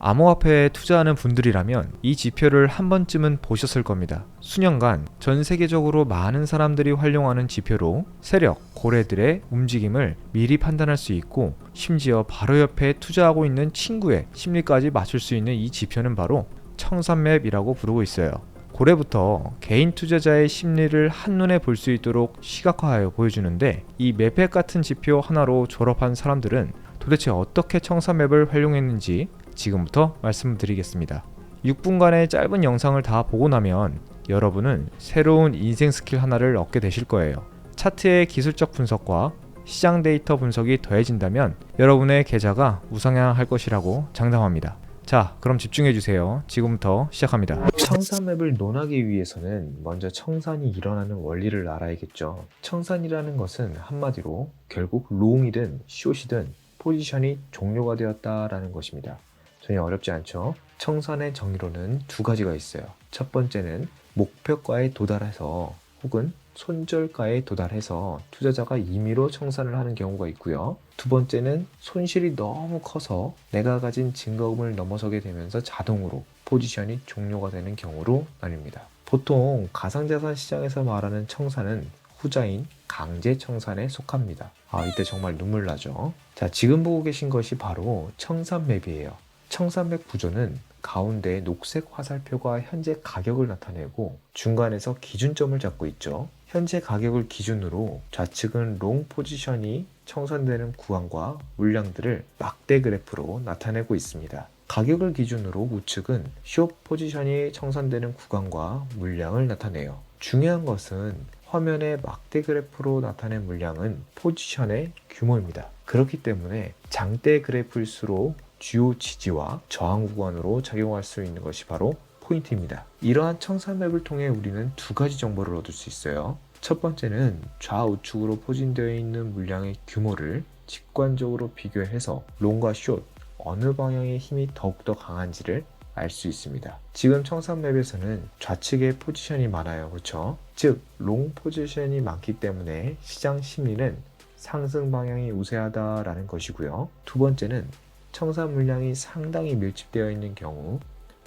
암호화폐에 투자하는 분들이라면 이 지표를 한 번쯤은 보셨을 겁니다. 수년간 전 세계적으로 많은 사람들이 활용하는 지표로 세력, 고래들의 움직임을 미리 판단할 수 있고, 심지어 바로 옆에 투자하고 있는 친구의 심리까지 맞출 수 있는 이 지표는 바로 청산맵이라고 부르고 있어요. 고래부터 개인 투자자의 심리를 한눈에 볼 수 있도록 시각화하여 보여주는데, 이 맵팩 같은 지표 하나로 졸업한 사람들은 도대체 어떻게 청산맵을 활용했는지 지금부터 말씀드리겠습니다. 6분간의 짧은 영상을 다 보고 나면 여러분은 새로운 인생 스킬 하나를 얻게 되실 거예요. 차트의 기술적 분석과 시장 데이터 분석이 더해진다면 여러분의 계좌가 우상향할 것이라고 장담합니다. 자, 그럼 집중해주세요. 지금부터 시작합니다. 청산맵을 논하기 위해서는 먼저 청산이 일어나는 원리를 알아야겠죠. 청산이라는 것은 한마디로 결국 롱이든 숏이든 포지션이 종료가 되었다라는 것입니다. 전혀 어렵지 않죠? 청산의 정의로는 두 가지가 있어요. 첫 번째는 목표가에 도달해서 혹은 손절가에 도달해서 투자자가 임의로 청산을 하는 경우가 있고요. 두 번째는 손실이 너무 커서 내가 가진 증거금을 넘어서게 되면서 자동으로 포지션이 종료가 되는 경우로 나뉩니다. 보통 가상자산 시장에서 말하는 청산은 후자인 강제 청산에 속합니다. 이때 정말 눈물 나죠. 자, 지금 보고 계신 것이 바로 청산맵이에요. 청산맵 구조는 가운데 녹색 화살표가 현재 가격을 나타내고 중간에서 기준점을 잡고 있죠. 현재 가격을 기준으로 좌측은 롱 포지션이 청산되는 구간과 물량들을 막대 그래프로 나타내고 있습니다. 가격을 기준으로 우측은 숏 포지션이 청산되는 구간과 물량을 나타내요. 중요한 것은 화면의 막대 그래프로 나타낸 물량은 포지션의 규모입니다. 그렇기 때문에 장대 그래프일수록 주요 지지와 저항 구간으로 작용할 수 있는 것이 바로 포인트입니다. 이러한 청산맵을 통해 우리는 두 가지 정보를 얻을 수 있어요. 첫 번째는 좌우측으로 포진되어 있는 물량의 규모를 직관적으로 비교해서 롱과 숏 어느 방향의 힘이 더욱더 강한지를 알 수 있습니다. 지금 청산맵에서는 좌측에 포지션이 많아요. 그렇죠? 즉, 롱 포지션이 많기 때문에 시장 심리는 상승 방향이 우세하다라는 것이고요. 두 번째는 청산 물량이 상당히 밀집되어 있는 경우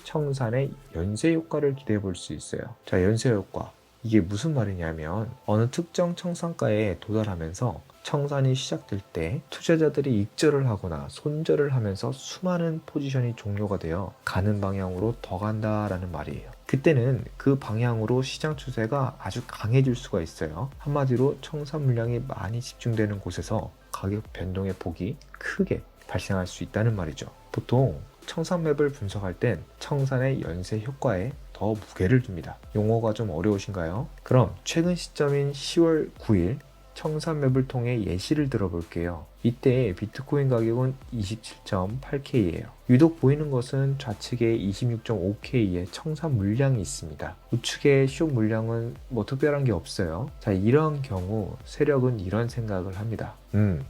청산의 연쇄 효과를 기대해 볼 수 있어요. 자, 연쇄 효과. 이게 무슨 말이냐면 어느 특정 청산가에 도달하면서 청산이 시작될 때 투자자들이 익절을 하거나 손절을 하면서 수많은 포지션이 종료가 되어 가는 방향으로 더 간다라는 말이에요. 그때는 그 방향으로 시장 추세가 아주 강해질 수가 있어요. 한마디로 청산 물량이 많이 집중되는 곳에서 가격 변동의 폭이 크게 발생할 수 있다는 말이죠. 보통 청산맵을 분석할 땐 청산의 연쇄 효과에 더 무게를 둡니다. 용어가 좀 어려우신가요? 그럼 최근 시점인 10월 9일 청산맵을 통해 예시를 들어볼게요. 이때 비트코인 가격은 27.8K예요. 유독 보이는 것은 좌측에 26.5K의 청산 물량이 있습니다. 우측에 숏 물량은 특별한 게 없어요. 자, 이런 경우 세력은 이런 생각을 합니다.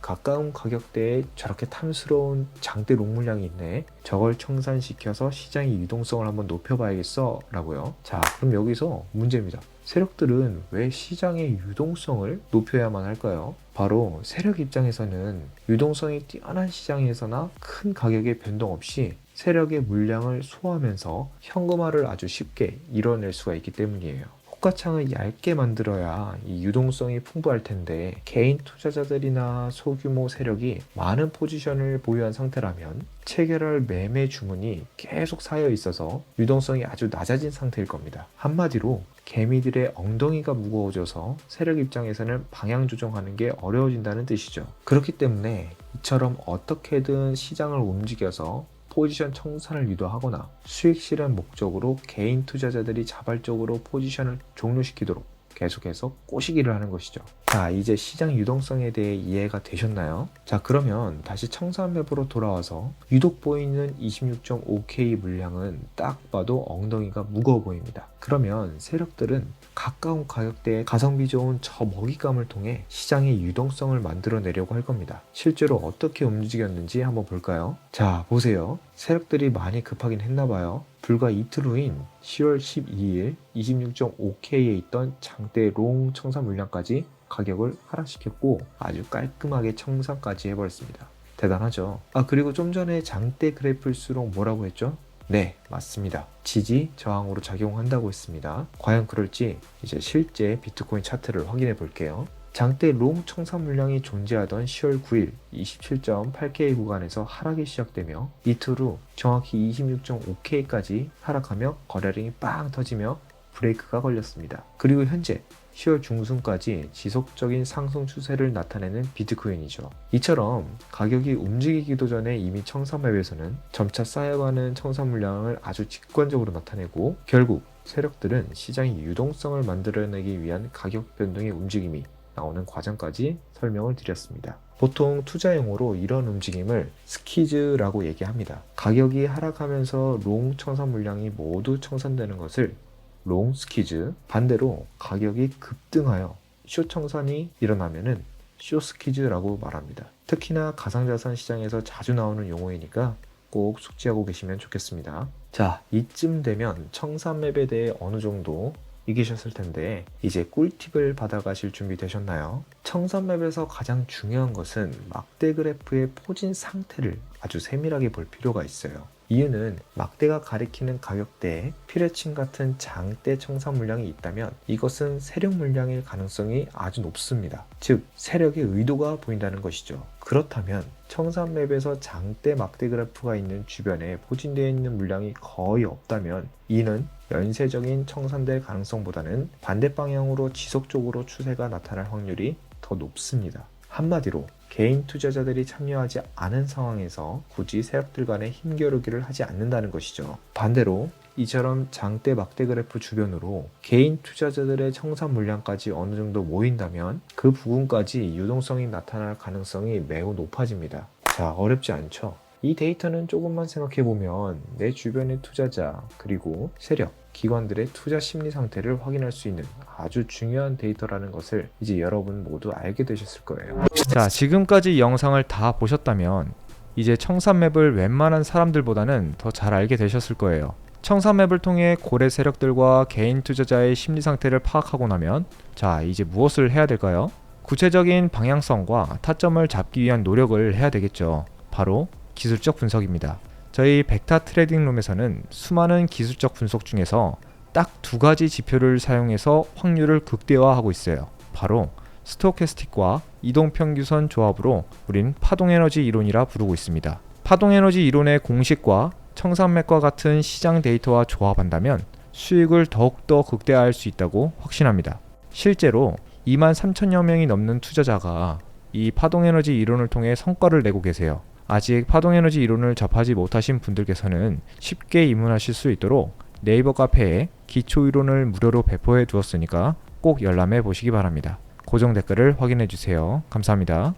가까운 가격대에 저렇게 탐스러운 장대 롱 물량이 있네. 저걸 청산시켜서 시장의 유동성을 한번 높여봐야겠어 라고요. 자, 그럼 여기서 문제입니다. 세력들은 왜 시장의 유동성을 높여야만 할까요? 바로 세력 입장에서는 유동성이 뛰어난 시장에서나 큰 가격의 변동 없이 세력의 물량을 소화하면서 현금화를 아주 쉽게 이뤄낼 수가 있기 때문이에요. 호가창을 얇게 만들어야 이 유동성이 풍부할 텐데 개인 투자자들이나 소규모 세력이 많은 포지션을 보유한 상태라면 체결할 매매 주문이 계속 쌓여 있어서 유동성이 아주 낮아진 상태일 겁니다. 한마디로 개미들의 엉덩이가 무거워져서 세력 입장에서는 방향 조정하는 게 어려워진다는 뜻이죠. 그렇기 때문에 이처럼 어떻게든 시장을 움직여서 포지션 청산을 유도하거나 수익 실현 목적으로 개인 투자자들이 자발적으로 포지션을 종료시키도록 계속해서 꼬시기를 하는 것이죠. 자, 이제 시장 유동성에 대해 이해가 되셨나요? 자, 그러면 다시 청산맵으로 돌아와서 유독 보이는 26.5K 물량은 딱 봐도 엉덩이가 무거워 보입니다. 그러면 세력들은 가까운 가격대에 가성비 좋은 저 먹잇감을 통해 시장의 유동성을 만들어내려고 할 겁니다. 실제로 어떻게 움직였는지 한번 볼까요? 자, 보세요. 세력들이 많이 급하긴 했나봐요. 불과 이틀 후인 10월 12일 26.5K에 있던 장대 롱 청산 물량까지 가격을 하락시켰고 아주 깔끔하게 청산까지 해버렸습니다. 대단하죠. 그리고 좀 전에 장대 그래프일수록 뭐라고 했죠? 네, 맞습니다. 지지 저항으로 작용한다고 했습니다. 과연 그럴지 이제 실제 비트코인 차트를 확인해 볼게요. 장대 롱 청산 물량이 존재하던 10월 9일 27.8K 구간에서 하락이 시작되며 이틀 후 정확히 26.5K까지 하락하며 거래량이 빵 터지며 브레이크가 걸렸습니다. 그리고 현재 10월 중순까지 지속적인 상승 추세를 나타내는 비트코인이죠. 이처럼 가격이 움직이기도 전에 이미 청산맵에서는 점차 쌓여가는 청산 물량을 아주 직관적으로 나타내고 결국 세력들은 시장의 유동성을 만들어내기 위한 가격 변동의 움직임이 나오는 과정까지 설명을 드렸습니다. 보통 투자 용어로 이런 움직임을 스키즈라고 얘기합니다. 가격이 하락하면서 롱 청산 물량이 모두 청산되는 것을 롱 스키즈, 반대로 가격이 급등하여 숏 청산이 일어나면은 숏 스키즈라고 말합니다. 특히나 가상자산 시장에서 자주 나오는 용어이니까 꼭 숙지하고 계시면 좋겠습니다. 자, 이쯤 되면 청산맵에 대해 어느 정도 이기셨을 텐데 이제 꿀팁을 받아가실 준비 되셨나요? 청산맵에서 가장 중요한 것은 막대 그래프의 포진 상태를 아주 세밀하게 볼 필요가 있어요. 이유는 막대가 가리키는 가격대에 피레침 같은 장대 청산 물량이 있다면 이것은 세력 물량일 가능성이 아주 높습니다. 즉 세력의 의도가 보인다는 것이죠. 그렇다면 청산맵에서 장대 막대 그래프가 있는 주변에 포진되어 있는 물량이 거의 없다면 이는 연쇄적인 청산될 가능성보다는 반대 방향으로 지속적으로 추세가 나타날 확률이 더 높습니다. 한마디로 개인 투자자들이 참여하지 않은 상황에서 굳이 세력들 간의 힘겨루기를 하지 않는다는 것이죠. 반대로 이처럼 장대 막대 그래프 주변으로 개인 투자자들의 청산 물량까지 어느 정도 모인다면 그 부분까지 유동성이 나타날 가능성이 매우 높아집니다. 자, 어렵지 않죠? 이 데이터는 조금만 생각해보면 내 주변의 투자자 그리고 세력, 기관들의 투자 심리 상태를 확인할 수 있는 아주 중요한 데이터라는 것을 이제 여러분 모두 알게 되셨을 거예요. 자, 지금까지 영상을 다 보셨다면 이제 청산맵을 웬만한 사람들보다는 더 잘 알게 되셨을 거예요. 청산맵을 통해 고래 세력들과 개인 투자자의 심리 상태를 파악하고 나면 자, 이제 무엇을 해야 될까요? 구체적인 방향성과 타점을 잡기 위한 노력을 해야 되겠죠. 바로 기술적 분석입니다. 저희 벡터 트레이딩룸에서는 수많은 기술적 분석 중에서 딱 두 가지 지표를 사용해서 확률을 극대화하고 있어요. 바로 스토캐스틱과 이동평균선 조합으로 우린 파동에너지 이론이라 부르고 있습니다. 파동에너지 이론의 공식과 청산맥과 같은 시장 데이터와 조합한다면 수익을 더욱더 극대화할 수 있다고 확신합니다. 실제로 23,000여 명이 넘는 투자자가 이 파동에너지 이론을 통해 성과를 내고 계세요. 아직 파동에너지 이론을 접하지 못하신 분들께서는 쉽게 입문하실 수 있도록 네이버 카페에 기초이론을 무료로 배포해 두었으니까 꼭 열람해 보시기 바랍니다. 고정 댓글을 확인해 주세요. 감사합니다.